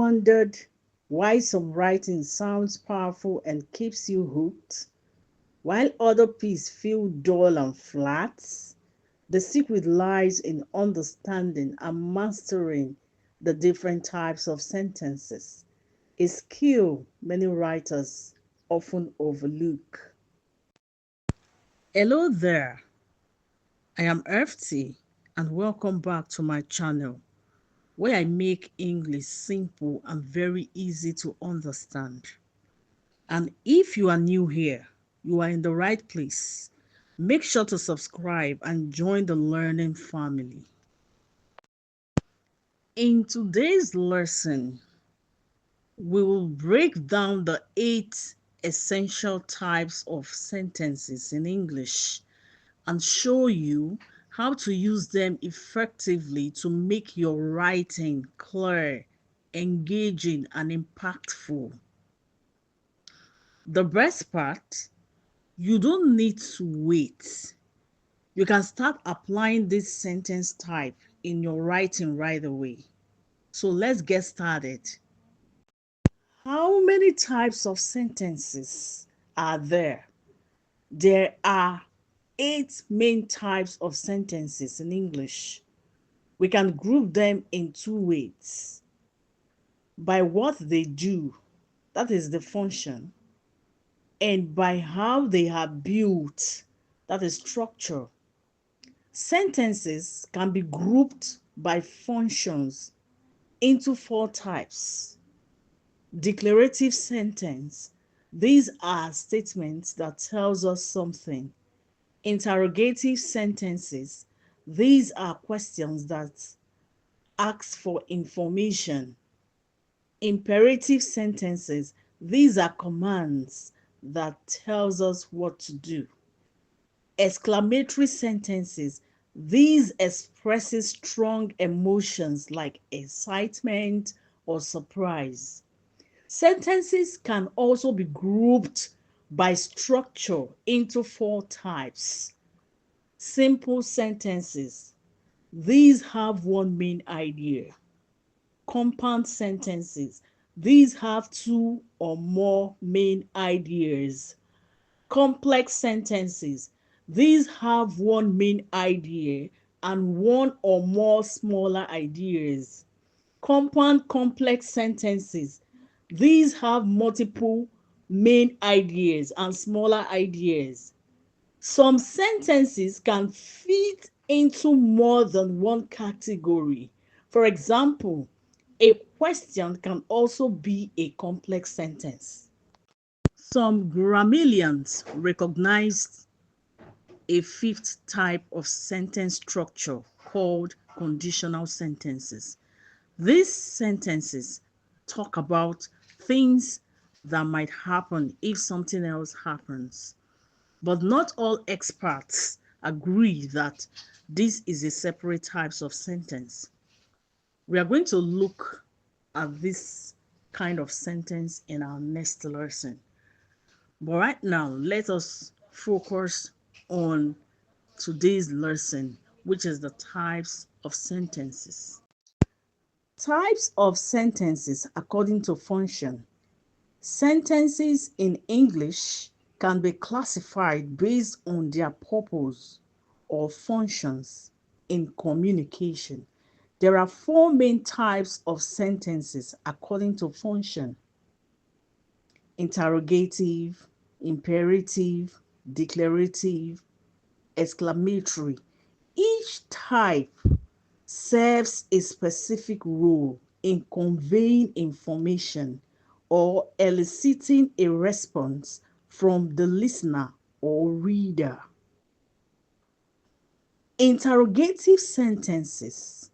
wondered why some writing sounds powerful and keeps you hooked, while other pieces feel dull and flat? The secret lies in understanding and mastering the different types of sentences, a skill many writers often overlook. Hello there, I am FT, and welcome back to my channel where I make English simple and very easy to understand. And if you are new here, you are in the right place. Make sure to subscribe and join the learning family. In today's lesson, we will break down the 8 essential types of sentences in English and show you how to use them effectively to make your writing clear, engaging, and impactful. The best part, you don't need to wait. You can start applying this sentence type in your writing right away. So let's get started. How many types of sentences are there? There are 8 main types of sentences in English. We can group them in 2 ways. By what they do, that is the function, and by how they are built, that is structure. Sentences can be grouped by functions into 4 types. Declarative sentence. These are statements that tells us something. Interrogative sentences. These are questions that ask for information. Imperative sentences. These are commands that tells us what to do. Exclamatory sentences. These expresses strong emotions like excitement or surprise. Sentences can also be grouped by structure into 4 types. Simple sentences. These have one main idea. Compound sentences. These have 2 or more main ideas. Complex sentences. These have one main idea and 1 or more smaller ideas. Compound complex sentences. These have multiple main ideas and smaller ideas. Some sentences can fit into more than one category. For example, a question can also be a complex sentence. Some grammarians recognized a 5th type of sentence structure called conditional sentences. These sentences talk about things that might happen if something else happens. But not all experts agree that this is a separate types of sentence. We are going to look at this kind of sentence in our next lesson. But right now, let us focus on today's lesson, which is the types of sentences. Types of sentences according to function. Sentences in English can be classified based on their purpose or functions in communication. There are 4 main types of sentences according to function: interrogative, imperative, declarative, exclamatory. Each type serves a specific role in conveying information or eliciting a response from the listener or reader. Interrogative sentences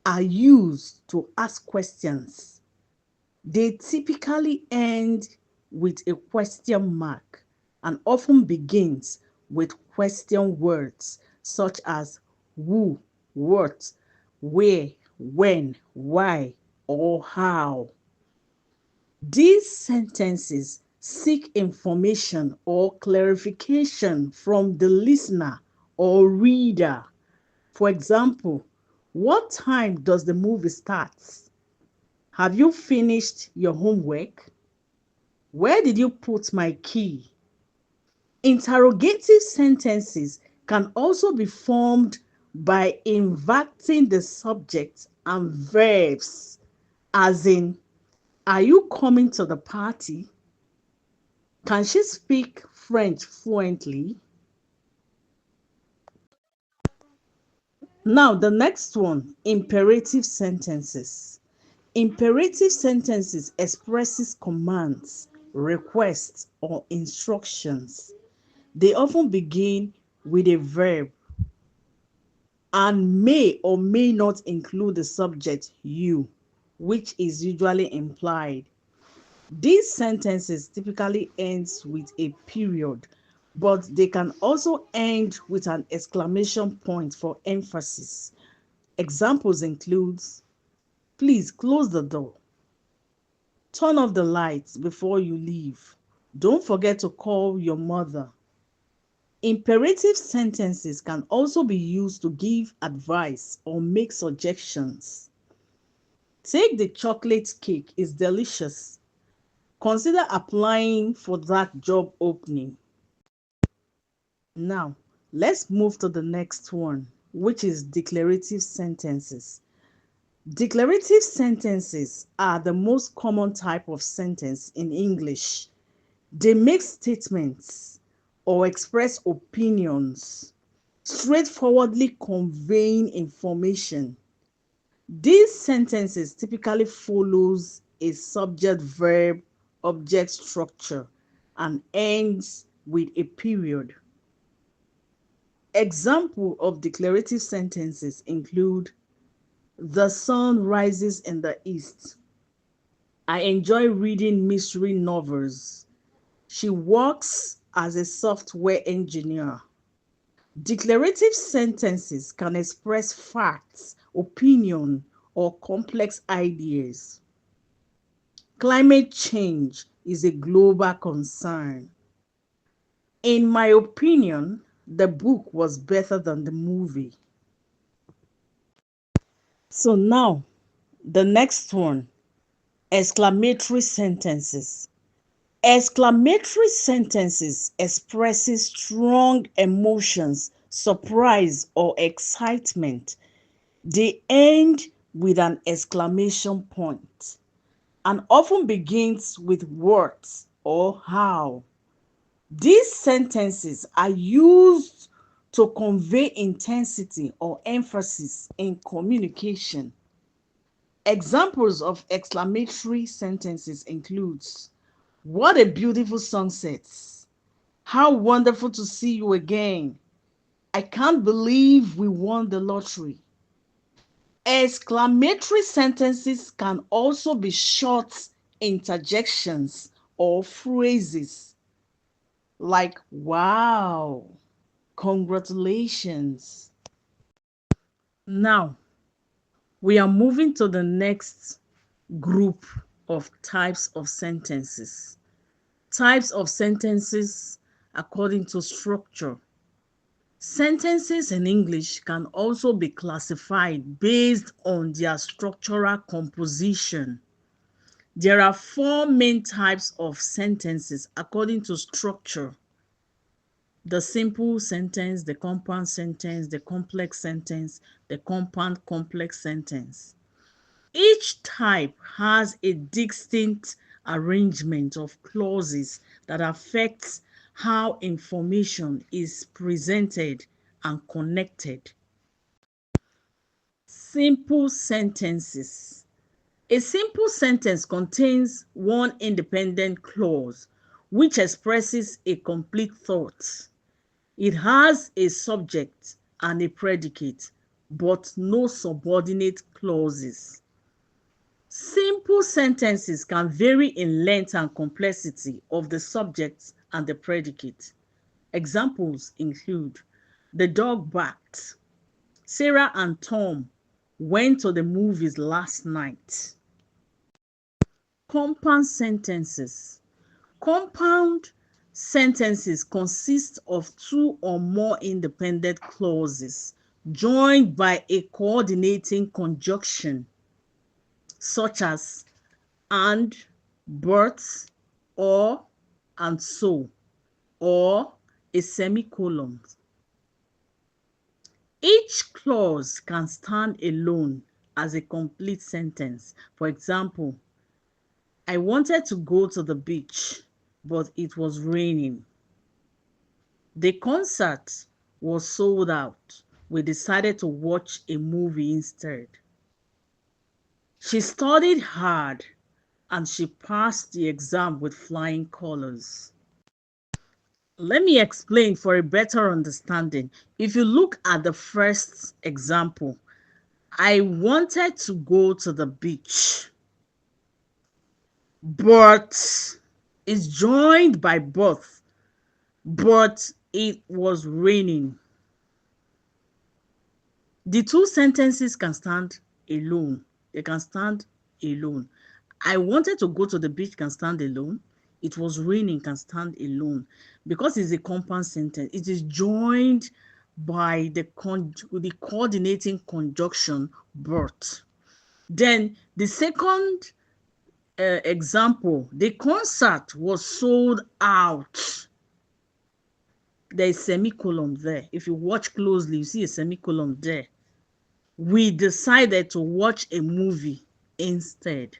are used to ask questions. They typically end with a question mark and often begins with question words such as who, what, where, when, why, or how. These sentences seek information or clarification from the listener or reader. For example, what time does the movie start? Have you finished your homework? Where did you put my key? Interrogative sentences can also be formed by inverting the subject and verbs, as in, are you coming to the party? Can she speak French fluently? Now, the next one, imperative sentences. Imperative sentences expresses commands, requests, or instructions. They often begin with a verb and may or may not include the subject you, which is usually implied. These sentences typically ends with a period, but they can also end with an exclamation point for emphasis. Examples include, please close the door. Turn off the lights before you leave. Don't forget to call your mother. Imperative sentences can also be used to give advice or make suggestions. Take the chocolate cake, it's delicious. Consider applying for that job opening. Now, let's move to the next one, which is declarative sentences. Declarative sentences are the most common type of sentence in English. They make statements or express opinions, straightforwardly conveying information. These sentences typically follows a subject-verb object structure and ends with a period. Example of declarative sentences include, the sun rises in the east. I enjoy reading mystery novels. She works as a software engineer. Declarative sentences can express facts, opinion, or complex ideas. Climate change is a global concern. In my opinion, the book was better than the movie. So now, the next one, exclamatory sentences. Exclamatory sentences expresses strong emotions, surprise, or excitement. They end with an exclamation point and often begins with words or how. These sentences are used to convey intensity or emphasis in communication. Examples of exclamatory sentences includes, what a beautiful sunset. How wonderful to see you again. I can't believe we won the lottery. Exclamatory sentences can also be short interjections or phrases like, wow, congratulations. Now, we are moving to the next group of types of sentences. Types of sentences according to structure. Sentences in English can also be classified based on their structural composition. There are four main types of sentences according to structure: the simple sentence, the compound sentence, the complex sentence, the compound complex sentence. Each type has a distinct arrangement of clauses that affects how information is presented and connected. Simple sentences. A simple sentence contains one independent clause which expresses a complete thought. It has a subject and a predicate, but no subordinate clauses. Simple sentences can vary in length and complexity of the subject and the predicate. Examples include, the dog barked. Sarah and Tom went to the movies last night. Compound sentences. Compound sentences consist of two or more independent clauses joined by a coordinating conjunction, such as and, but, or, and so, or a semicolon. Each clause can stand alone as a complete sentence. For example, I wanted to go to the beach, but it was raining. The concert was sold out. We decided to watch a movie instead. She studied hard and she passed the exam with flying colors. Let me explain for a better understanding. If you look at the first example, I wanted to go to the beach, but it's joined by both, but it was raining. The two sentences can stand alone. They can stand alone. I wanted to go to the beach can stand alone. It was raining can stand alone. Because it's a compound sentence, it is joined by the coordinating conjunction but. Then the second example, the concert was sold out. There is semicolon there. If you watch closely, you see a semicolon there. We decided to watch a movie instead.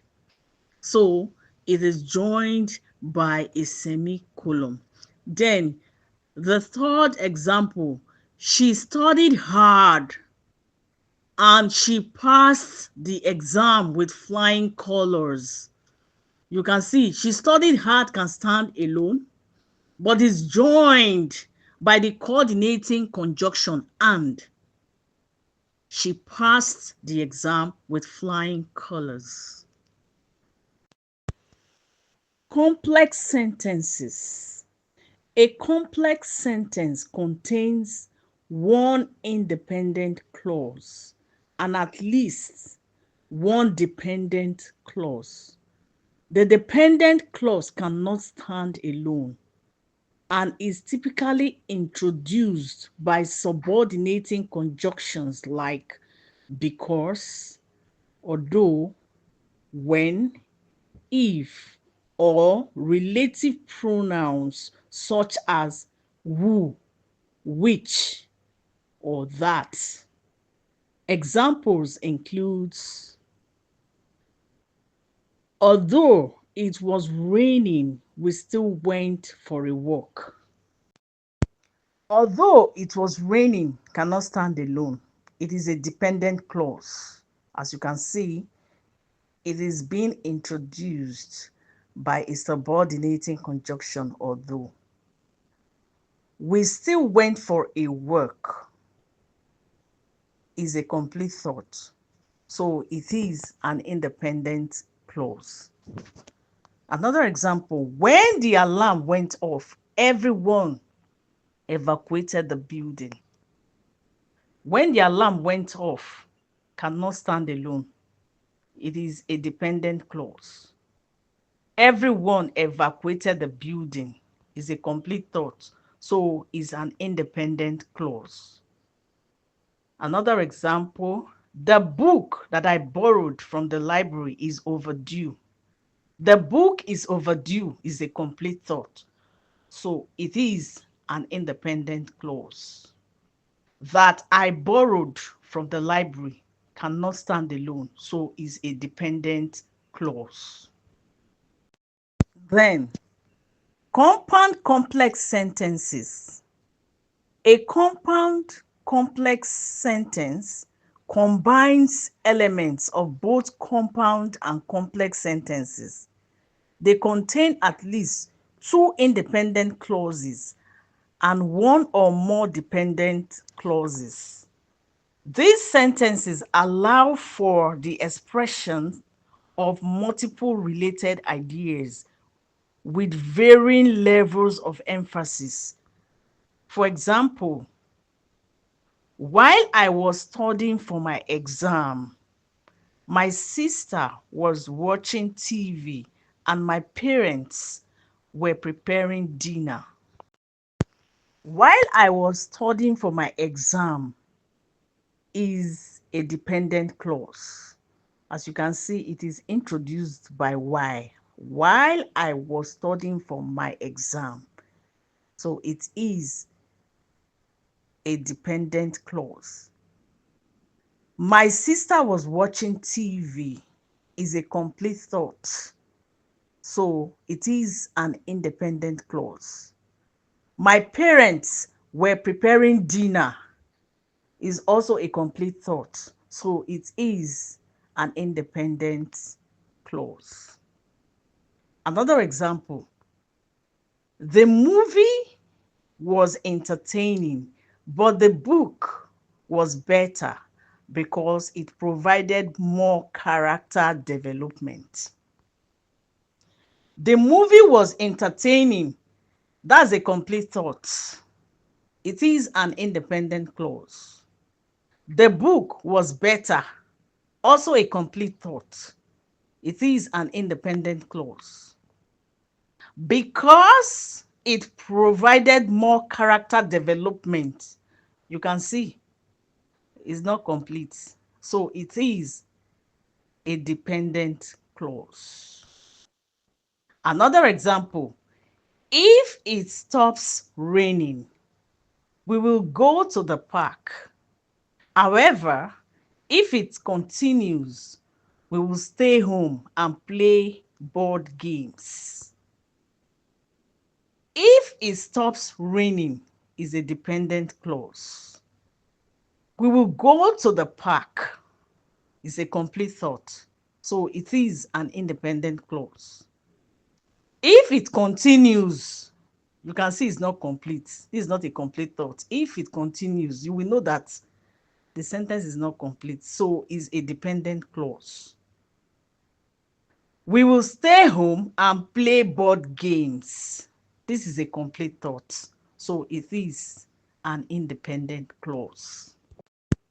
So it is joined by a semicolon. Then the third example, she studied hard and she passed the exam with flying colors. You can see she studied hard can stand alone, but is joined by the coordinating conjunction and. She passed the exam with flying colors. Complex sentences. A complex sentence contains one independent clause and at least one dependent clause. The dependent clause cannot stand alone and is typically introduced by subordinating conjunctions like because, although, when, if, or relative pronouns such as who, which, or that. Examples include although it was raining, we still went for a walk. Although it was raining cannot stand alone. It is a dependent clause. As you can see, it is being introduced by a subordinating conjunction although. We still went for a walk is a complete thought. So it is an independent clause. Another example, when the alarm went off, everyone evacuated the building. When the alarm went off cannot stand alone. It is a dependent clause. Everyone evacuated the building is a complete thought, so is an independent clause. Another example, the book that I borrowed from the library is overdue. The book is overdue is a complete thought, so it is an independent clause. That I borrowed from the library cannot stand alone, so is a dependent clause. Then, compound complex sentences. A compound complex sentence combines elements of both compound and complex sentences. They contain at least two independent clauses and one or more dependent clauses. These sentences allow for the expression of multiple related ideas with varying levels of emphasis. For example, while I was studying for my exam, my sister was watching TV and my parents were preparing dinner. While I was studying for my exam is a dependent clause. As you can see, it is introduced by why. While I was studying for my exam. So it is a dependent clause. My sister was watching TV is a complete thought. So it is an independent clause. My parents were preparing dinner is also a complete thought. So it is an independent clause. Another example, the movie was entertaining, but the book was better because it provided more character development. The movie was entertaining. That's a complete thought. It is an independent clause. The book was better. Also a complete thought. It is an independent clause. Because it provided more character development, you can see it's not complete. So it is a dependent clause. Another example, if it stops raining, we will go to the park. However, if it continues, we will stay home and play board games. If it stops raining is a dependent clause. We will go to the park is a complete thought. So it is an independent clause. If it continues, you can see it's not complete. This is not a complete thought. If it continues, you will know that the sentence is not complete. So it's a dependent clause. We will stay home and play board games. This is a complete thought. So it is an independent clause.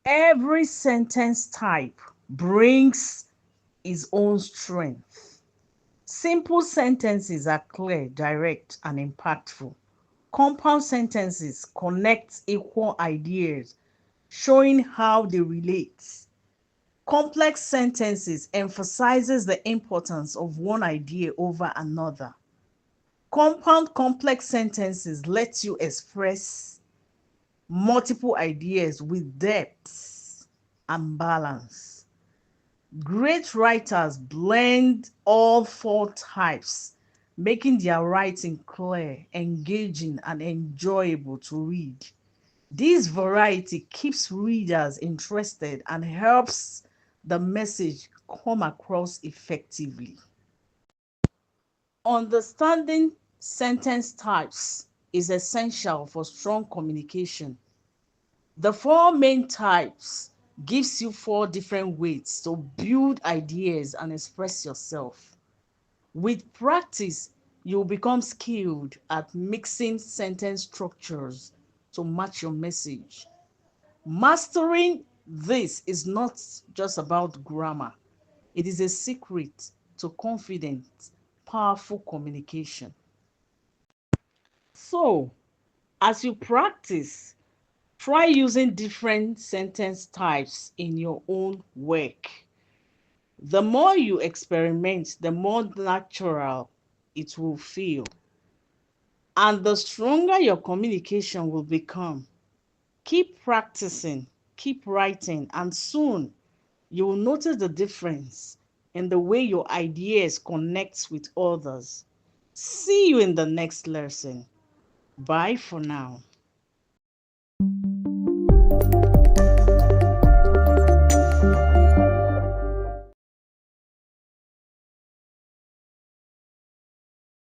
Every sentence type brings its own strength. Simple sentences are clear, direct, and impactful. Compound sentences connect equal ideas, showing how they relate. Complex sentences emphasizes the importance of one idea over another. Compound complex sentences let you express multiple ideas with depth and balance. Great writers blend all four types, making their writing clear, engaging, and enjoyable to read. This variety keeps readers interested and helps the message come across effectively. Understanding sentence types is essential for strong communication. The four main types gives you four different ways to build ideas and express yourself. With practice, you'll become skilled at mixing sentence structures to match your message. Mastering this is not just about grammar. It is a secret to confident, powerful communication. So, as you practice, try using different sentence types in your own work. The more you experiment, the more natural it will feel. And the stronger your communication will become. Keep practicing, keep writing, and soon you will notice the difference in the way your ideas connect with others. See you in the next lesson. Bye for now.